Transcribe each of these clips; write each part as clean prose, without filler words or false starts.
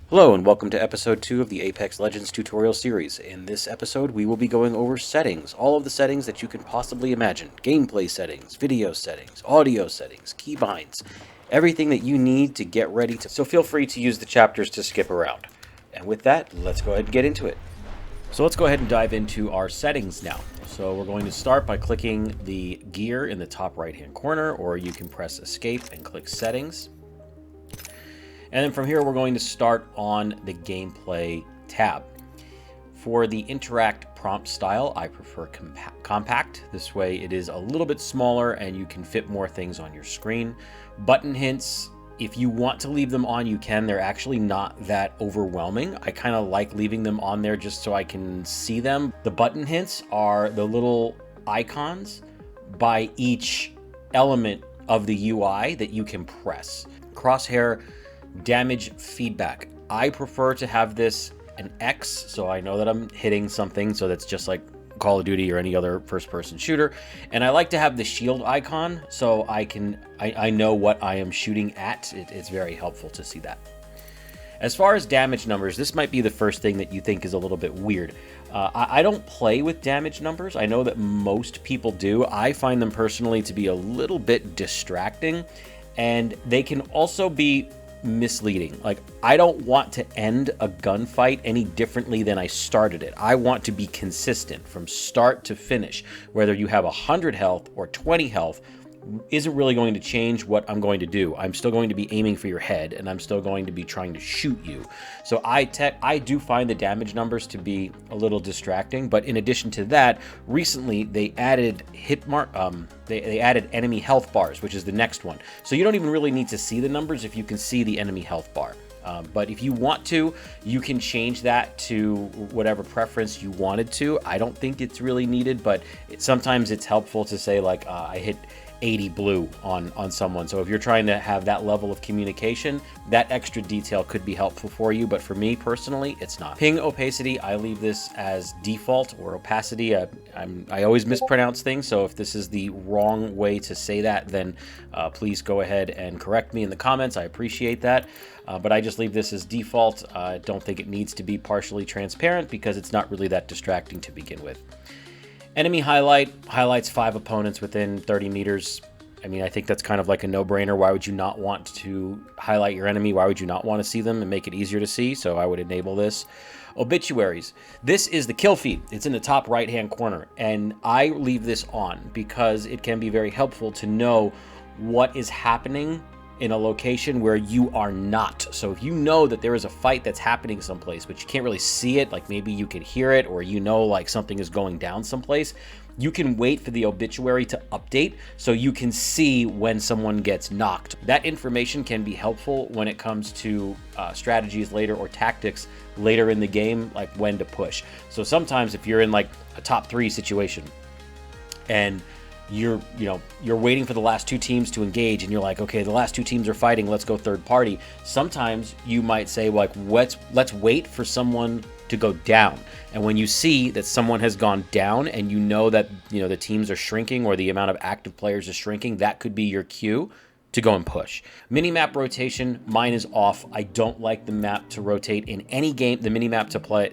Hello and welcome to episode 2 of the Apex Legends tutorial series. In this episode we will be going over settings, all of the settings that you can possibly imagine. Gameplay settings, video settings, audio settings, keybinds, everything that you need to get ready to. So feel free to use the chapters to skip around. And with that, let's go ahead and get into it. So let's go ahead and dive into our settings now. So we're going to start by clicking the gear in the top right hand corner, or you can press escape and click settings. And then from here, we're going to start on the gameplay tab. For the interact prompt style, I prefer compact. This way it is a little bit smaller and you can fit more things on your screen. Button hints, if you want to leave them on, you can. They're actually not that overwhelming. I kind of like leaving them on there just so I can see them. The button hints are the little icons by each element of the UI that you can press. Crosshair damage feedback. I prefer to have this an X, so I know that I'm hitting something, so that's just like Call of Duty or any other first-person shooter. And I like to have the shield icon so I know what I am shooting at. It's very helpful to see that. As far as damage numbers, this might be the first thing that you think is a little bit weird. I don't play with damage numbers. I know that most people do. I find them personally to be a little bit distracting, and they can also be misleading. Like, I don't want to end a gunfight any differently than I started it. I want to be consistent from start to finish. Whether you have 100 health or 20 health isn't really going to change what I'm going to do. I'm still going to be aiming for your head, and I'm still going to be trying to shoot you. So I do find the damage numbers to be a little distracting, but in addition to that, recently they added they added enemy health bars, which is the next one. So you don't even really need to see the numbers if you can see the enemy health bar. But if you want to, you can change that to whatever preference you wanted to. I don't think it's really needed, but sometimes it's helpful to say, like, I hit 80 blue on someone. So if you're trying to have that level of communication, that extra detail could be helpful for you. But for me personally, it's not. Ping opacity, I leave this as default, or opacity. I always mispronounce things, so if this is the wrong way to say that, then please go ahead and correct me in the comments. I appreciate that. But I just leave this as default. I don't think it needs to be partially transparent because it's not really that distracting to begin with. Enemy highlight highlights 5 opponents within 30 meters. I mean, I think that's kind of like a no-brainer. Why would you not want to highlight your enemy? Why would you not want to see them and make it easier to see? So I would enable this. Obituaries. This is the kill feed. It's in the top right-hand corner. And I leave this on because it can be very helpful to know what is happening in a location where you are not. So if you know that there is a fight that's happening someplace, but you can't really see it, like maybe you can hear it, or you know like something is going down someplace, you can wait for the obituary to update so you can see when someone gets knocked. That information can be helpful when it comes to strategies later or tactics later in the game, like when to push. So sometimes if you're in like a top 3 situation and you're waiting for the last 2 teams to engage, and you're like, okay, the last 2 teams are fighting, let's go third party. Sometimes you might say, like, let's wait for someone to go down. And when you see that someone has gone down and you know that the teams are shrinking or the amount of active players is shrinking, that could be your cue to go and push. Minimap rotation, mine is off. I don't like the map to rotate in any game, the minimap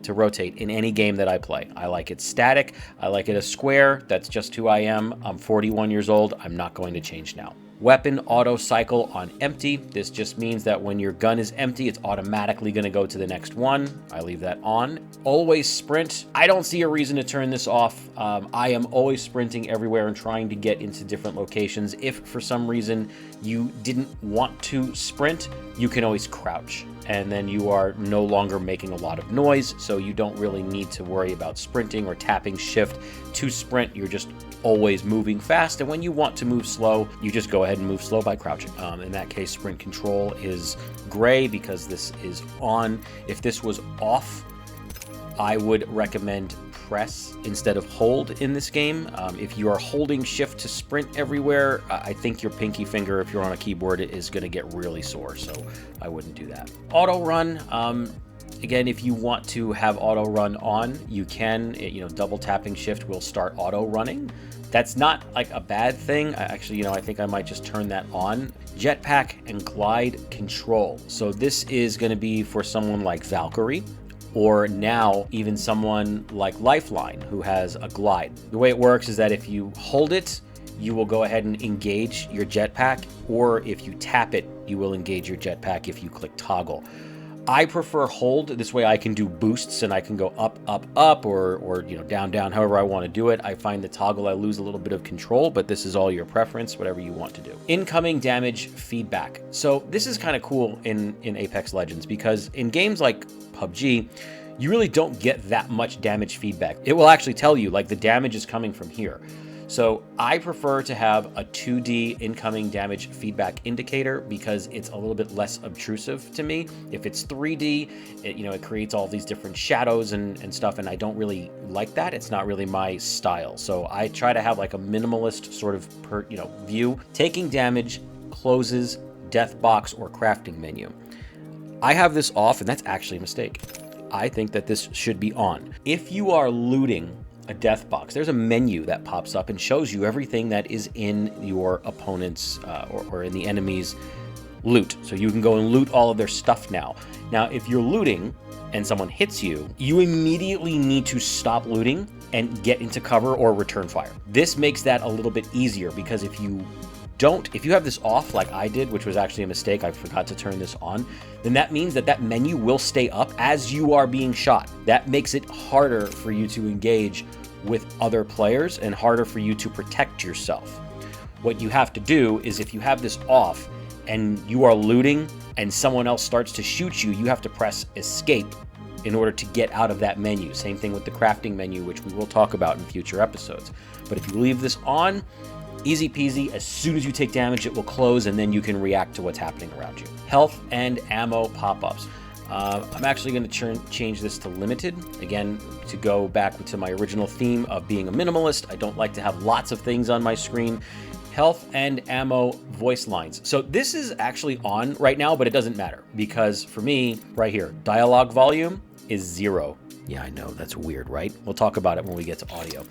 to rotate in any game that I play. I like it static. I like it a square. That's just who I am. I'm 41 years old. I'm not going to change now. Weapon auto cycle on empty. This just means that when your gun is empty, it's automatically going to go to the next one. I leave that on. Always sprint. I don't see a reason to turn this off. I am always sprinting everywhere and trying to get into different locations. If for some reason you didn't want to sprint, you can always crouch, and then you are no longer making a lot of noise, so you don't really need to worry about sprinting or tapping shift to sprint. You're just always moving fast, and when you want to move slow, you just go ahead and move slow by crouching. In that case, sprint control is gray because this is on. If this was off, I would recommend press instead of hold in this game. If you are holding shift to sprint everywhere, I think your pinky finger, if you're on a keyboard, is going to get really sore, so I wouldn't do that. Auto run. Again, if you want to have auto run on, you can. Double tapping shift will start auto running. That's not like a bad thing. Actually, I think I might just turn that on. Jetpack and glide control. So this is going to be for someone like Valkyrie, or now even someone like Lifeline who has a glide. The way it works is that if you hold it, you will go ahead and engage your jetpack, or if you tap it, you will engage your jetpack if you click toggle. I prefer hold. This way I can do boosts and I can go up, up, up, or down, down, however I want to do it. I find the toggle, I lose a little bit of control, but this is all your preference, whatever you want to do. Incoming damage feedback. So this is kind of cool in Apex Legends, because in games like PUBG, you really don't get that much damage feedback. It will actually tell you, like, the damage is coming from here. So I prefer to have a 2D incoming damage feedback indicator because it's a little bit less obtrusive to me. If it's 3D, it creates all these different shadows and stuff, and I don't really like that. It's not really my style. So I try to have like a minimalist sort of view. Taking damage closes death box or crafting menu. I have this off, and that's actually a mistake. I think that this should be on. If you are looting a death box, there's a menu that pops up and shows you everything that is in your opponent's or in the enemy's loot. So you can go and loot all of their stuff now. Now, if you're looting and someone hits you, you immediately need to stop looting and get into cover or return fire. This makes that a little bit easier, because if you have this off like I did, which was actually a mistake, I forgot to turn this on, then that means that menu will stay up as you are being shot. That makes it harder for you to engage with other players and harder for you to protect yourself. What you have to do is, if you have this off and you are looting and someone else starts to shoot you, you have to press escape in order to get out of that menu. Same thing with the crafting menu, which we will talk about in future episodes. But if you leave this on, easy peasy, as soon as you take damage, it will close, and then you can react to what's happening around you. Health and ammo pop-ups. I'm actually going to change this to limited, again, to go back to my original theme of being a minimalist. I don't like to have lots of things on my screen. Health and ammo voice lines. So this is actually on right now, but it doesn't matter, because for me, right here, dialogue volume is 0. Yeah, I know, that's weird, right? We'll talk about it when we get to audio.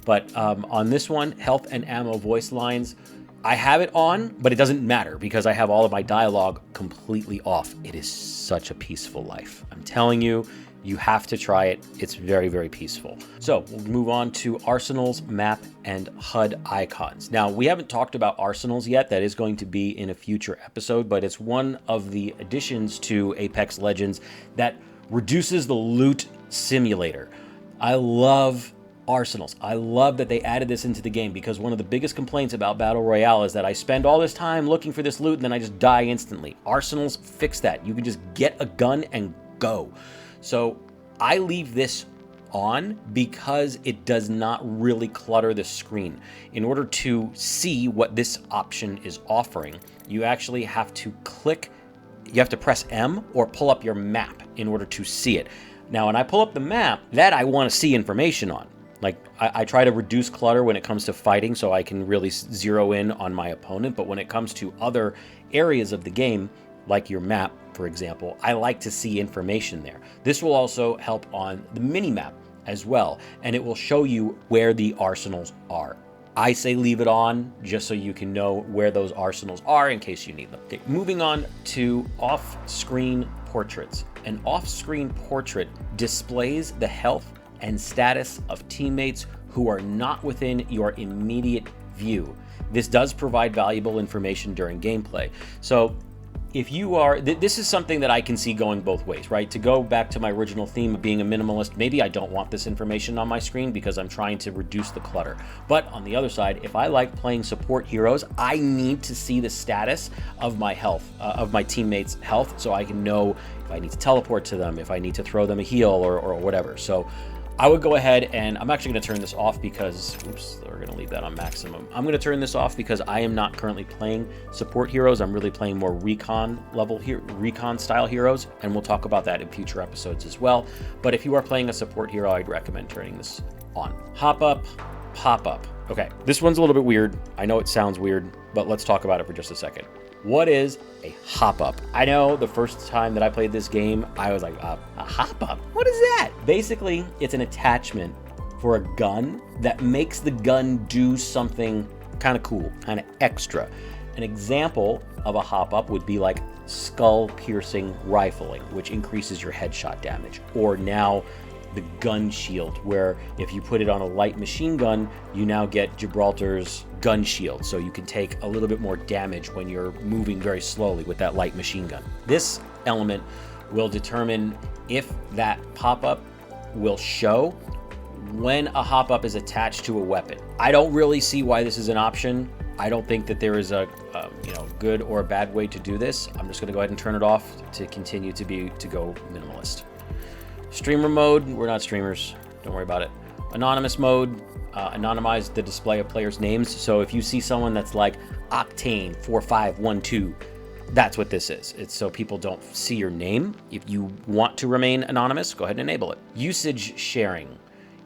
But on this one, health and ammo voice lines, I have it on, but it doesn't matter because I have all of my dialogue completely off. It is such a peaceful life. I'm telling you, you have to try it. It's very, very peaceful. So we'll move on to arsenals, map, and HUD icons. Now, we haven't talked about arsenals yet. That is going to be in a future episode, but it's one of the additions to Apex Legends that reduces the loot simulator. I love arsenals. I love that they added this into the game, because one of the biggest complaints about Battle Royale is that I spend all this time looking for this loot and then I just die instantly. Arsenals fix that. You can just get a gun and go. So I leave this on because it does not really clutter the screen. In order to see what this option is offering, you actually have to press M or pull up your map in order to see it. Now, when I pull up the map, that I want to see information on. Like, I try to reduce clutter when it comes to fighting so I can really zero in on my opponent. But when it comes to other areas of the game, like your map, for example, I like to see information there. This will also help on the mini-map as well, and it will show you where the arsenals are. I say leave it on just so you can know where those arsenals are in case you need them. Okay, moving on to off-screen portraits. An off-screen portrait displays the health and status of teammates who are not within your immediate view. This does provide valuable information during gameplay. So if you are, this is something that I can see going both ways, right? To go back to my original theme of being a minimalist, maybe I don't want this information on my screen because I'm trying to reduce the clutter. But on the other side, if I like playing support heroes, I need to see the status of my health, of my teammates' health, so I can know if I need to teleport to them, if I need to throw them a heal or whatever. So I would go ahead, and I'm actually going to turn this off because, oops, we're going to leave that on maximum. I'm going to turn this off because I am not currently playing support heroes. I'm really playing more recon style heroes, and we'll talk about that in future episodes as well. But if you are playing a support hero, I'd recommend turning this on. Hop up, pop up. Okay, this one's a little bit weird. I know it sounds weird, but let's talk about it for just a second. What is a hop-up? I know the first time that I played this game, I was like, a hop-up? What is that? Basically, it's an attachment for a gun that makes the gun do something kind of cool, kind of extra. An example of a hop-up would be like skull-piercing rifling, which increases your headshot damage. Or now the gun shield, where if you put it on a light machine gun, you now get Gibraltar's gun shield, so you can take a little bit more damage when you're moving very slowly with that light machine gun. This element will determine if that pop-up will show when a hop-up is attached to a weapon. I don't really see why this is an option. I don't think that there is a good or a bad way to do this. I'm just going to go ahead and turn it off to continue to go minimalist. Streamer mode, we're not streamers. Don't worry about it. Anonymous mode, anonymize the display of players' names. So if you see someone that's like Octane 4512, that's what this is. It's so people don't see your name. If you want to remain anonymous, go ahead and enable it. Usage sharing.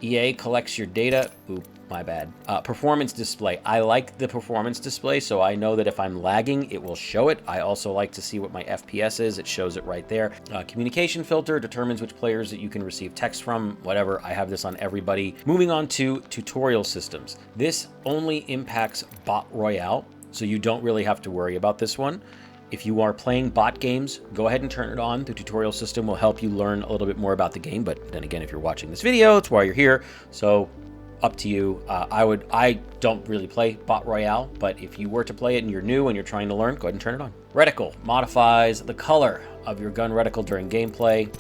EA collects your data. Oop, my bad. Performance display. I like the performance display, so I know that if I'm lagging, it will show it. I also like to see what my FPS is. It shows it right there. Communication filter determines which players that you can receive text from, whatever. I have this on everybody. Moving on to tutorial systems. This only impacts Bot Royale, so you don't really have to worry about this one. If you are playing bot games, go ahead and turn it on. The tutorial system will help you learn a little bit more about the game, but then again, if you're watching this video, it's why you're here, so up to you. I don't really play Bot Royale, but if you were to play it and you're new and you're trying to learn, go ahead and turn it on. Reticle modifies the color of your gun reticle during gameplay.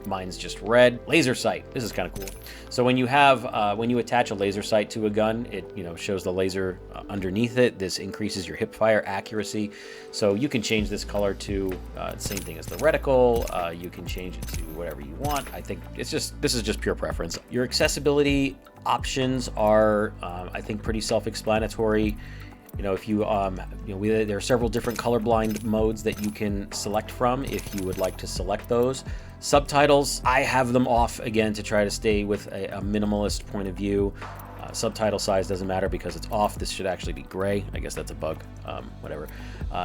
Mine's just red. Laser sight. This is kind of cool. So when you have when you attach a laser sight to a gun, it shows the laser underneath it. This increases your hip fire accuracy. So you can change this color to same thing as the reticle. You can change it to whatever you want. I think this is just pure preference. Your accessibility options are I think pretty self-explanatory. If you there are several different colorblind modes that you can select from if you would like to select those. Subtitles, I have them off again to try to stay with a minimalist point of view. Subtitle size doesn't matter because it's off. This should actually be gray. I guess that's a bug. Whatever.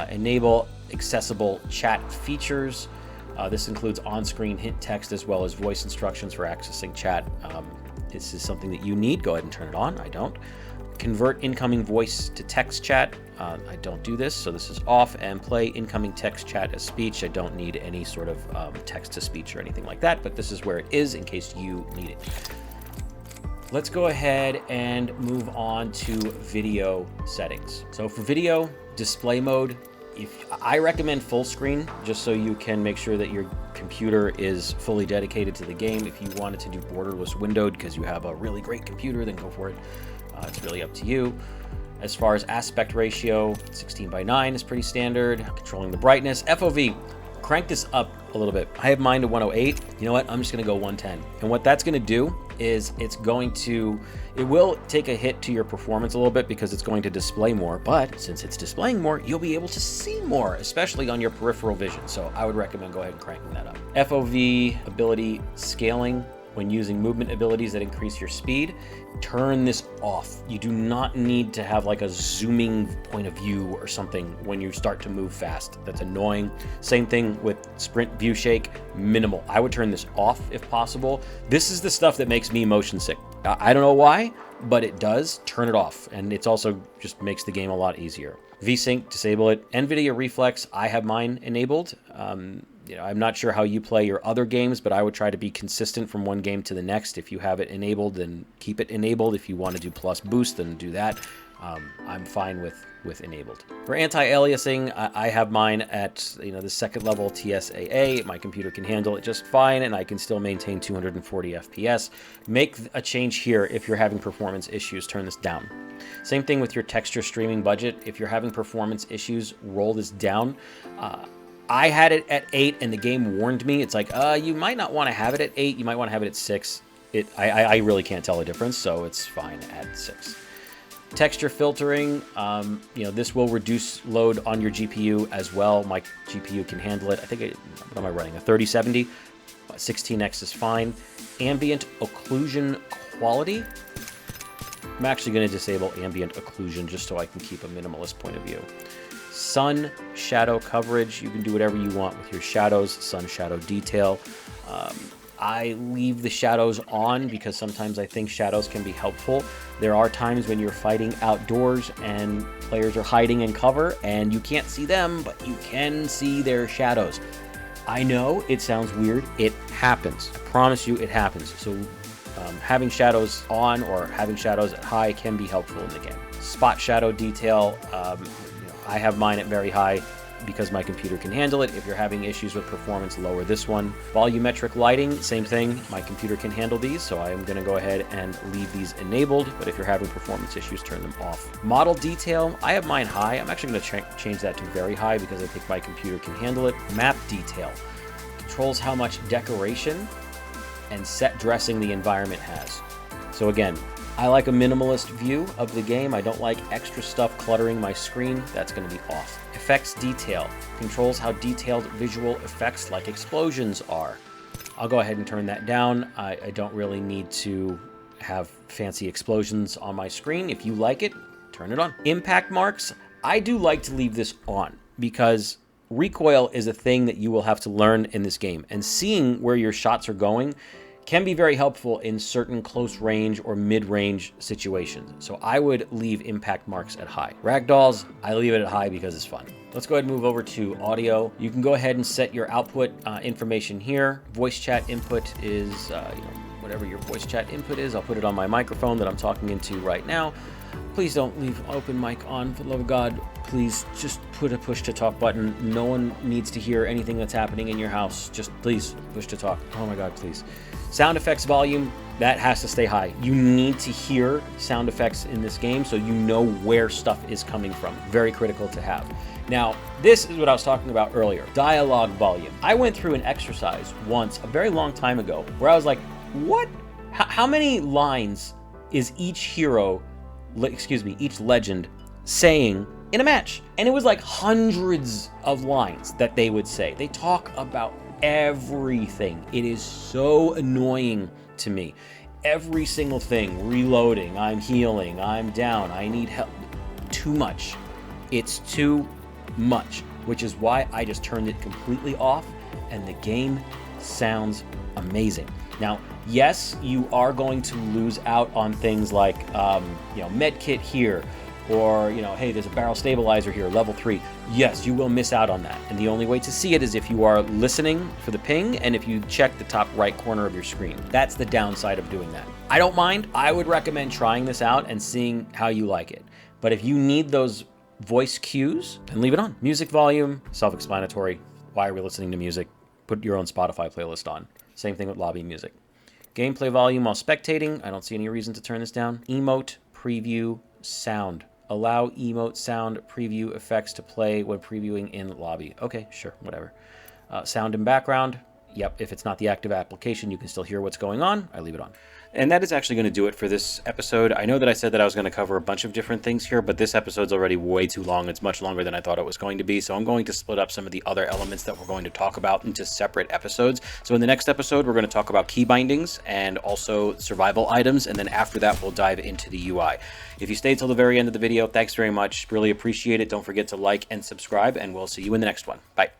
Enable accessible chat features. This includes on-screen hint text as well as voice instructions for accessing chat. This is something that you need. Go ahead and turn it on. I don't. Convert incoming voice to text chat. I don't do this, so this is off. And play incoming text chat as speech. I don't need any sort of text to speech or anything like that, but this is where it is in case you need it. Let's go ahead and move on to video settings. So for video display mode, I recommend full screen just so you can make sure that your computer is fully dedicated to the game. If you wanted to do borderless windowed because you have a really great computer, then go for it. It's really up to you. As far as aspect ratio, 16:9 is pretty standard. Controlling the brightness. FOV, crank this up a little bit. I have mine to 108. You know what? I'm just going to go 110. And what that's going to do is it will take a hit to your performance a little bit because it's going to display more. But since it's displaying more, you'll be able to see more, especially on your peripheral vision. So I would recommend go ahead and cranking that up. FOV ability scaling. When using movement abilities that increase your speed, turn this off. You do not need to have like a zooming point of view or something when you start to move fast. That's annoying. Same thing with sprint view shake, minimal. I would turn this off if possible. This is the stuff that makes me motion sick. I don't know why, but it does. Turn it off. And it's also just makes the game a lot easier. VSync, disable it. NVIDIA Reflex, I have mine enabled. I'm not sure how you play your other games, but I would try to be consistent from one game to the next. If you have it enabled, then keep it enabled. If you want to do plus boost, then do that. I'm fine with enabled. For anti-aliasing, I have mine at the second level TSAA. My computer can handle it just fine, and I can still maintain 240 FPS. Make a change here if you're having performance issues. Turn this down. Same thing with your texture streaming budget. If you're having performance issues, roll this down. I had it at 8 and the game warned me. It's like, you might not want to have it at 8. You might want to have it at 6. I really can't tell the difference, so it's fine at 6. Texture filtering, this will reduce load on your GPU as well. My GPU can handle it. I think, what am I running? A 3070? 16X is fine. Ambient occlusion quality. I'm actually going to disable ambient occlusion just so I can keep a minimalist point of view. Sun shadow coverage, you can do whatever you want with your shadows. Sun shadow detail. I leave the shadows on because sometimes I think shadows can be helpful. There are times when you're fighting outdoors and players are hiding in cover and you can't see them, but you can see their shadows. I know it sounds weird. It happens. I promise you it happens. So having shadows on or having shadows at high can be helpful in the game. Spot shadow detail, I have mine at very high because my computer can handle it. If you're having issues with performance, lower this one. Volumetric lighting, same thing. My computer can handle these, so I am going to go ahead and leave these enabled, but if you're having performance issues, turn them off. Model detail, I have mine high. I'm actually going to change that to very high because I think my computer can handle it. Map detail controls how much decoration and set dressing the environment has. So again, I like a minimalist view of the game. I don't like extra stuff cluttering my screen. That's going to be off. Effects detail controls how detailed visual effects like explosions are. I'll go ahead and turn that down. I don't really need to have fancy explosions on my screen. If you like it, turn it on. Impact marks, I do like to leave this on because recoil is a thing that you will have to learn in this game, and seeing where your shots are going can be very helpful in certain close range or mid-range situations. So I would leave impact marks at high. Ragdolls, I leave it at high because it's fun. Let's go ahead and move over to audio. You can go ahead and set your output information here. Voice chat input is, whatever your voice chat input is. I'll put it on my microphone that I'm talking into right now. Please don't leave open mic on, for the love of God. Please just put a push to talk button. No one needs to hear anything that's happening in your house. Just please push to talk. Oh my God, please. Sound effects volume, that has to stay high. You need to hear sound effects in this game so you know where stuff is coming from. Very critical to have. Now, this is what I was talking about earlier. Dialogue volume. I went through an exercise once, a very long time ago, where I was like, what? How many lines is each hero, each legend saying in a match? And it was like hundreds of lines that they would say. They talk about everything. It is so annoying to me. Every single thing, reloading, I'm healing, I'm down, I need help. Too much. It's too much, which is why I just turned it completely off, and the game sounds amazing. Now, yes, you are going to lose out on things like, med kit here, or, hey, there's a barrel stabilizer here, level 3. Yes, you will miss out on that. And the only way to see it is if you are listening for the ping and if you check the top right corner of your screen. That's the downside of doing that. I don't mind. I would recommend trying this out and seeing how you like it. But if you need those voice cues, then leave it on. Music volume, self-explanatory. Why are we listening to music? Put your own Spotify playlist on. Same thing with lobby music. Gameplay volume while spectating. I don't see any reason to turn this down. Emote, preview, sound. Allow emote sound preview effects to play when previewing in lobby. Okay, sure, whatever. Sound and background. Yep, if it's not the active application, you can still hear what's going on. I leave it on. And that is actually going to do it for this episode. I know that I said that I was going to cover a bunch of different things here, but this episode's already way too long. It's much longer than I thought it was going to be. So I'm going to split up some of the other elements that we're going to talk about into separate episodes. So in the next episode, we're going to talk about key bindings and also survival items. And then after that, we'll dive into the UI. If you stayed till the very end of the video, thanks very much. Really appreciate it. Don't forget to like and subscribe, and we'll see you in the next one. Bye.